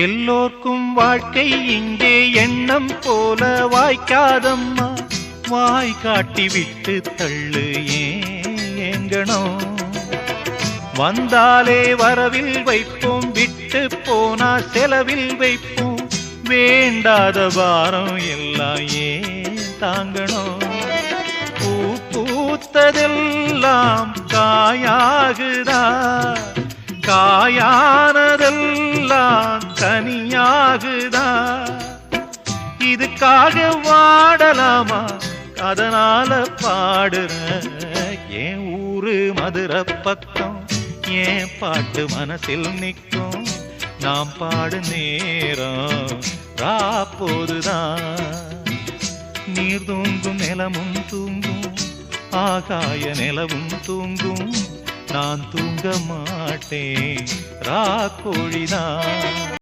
எல்லோர்க்கும் வாழ்க்கை இங்கே எண்ணம் போல வாய்க்காதம்மா. வாய் காட்டி விட்டு தள்ளு ஏங்கணும். வந்தாலே வரவில் வைப்போம், விட்டு போனா செலவில் வைப்போம். வேண்டாத பாரம் எல்லாம் ஏன் தாங்கணும். பூ பூத்ததெல்லாம் காயாகுதா, காயானதெல்லாம் தனியாகுதா. இதுக்காக வாடலாமா, அதனால பாடுற. என் ஊரு மதுரை பக்கம், ஏன் பாட்டு மனசில் நிற்கும். நாம் பாடு நேரம் ராப்போதுதான். நீர் தூங்கும் நிலமும் தூங்கும், ஆகாய நிலவும் தூங்கும். நான் தூங்க மாட்டேன், ராக்கோழிதான்.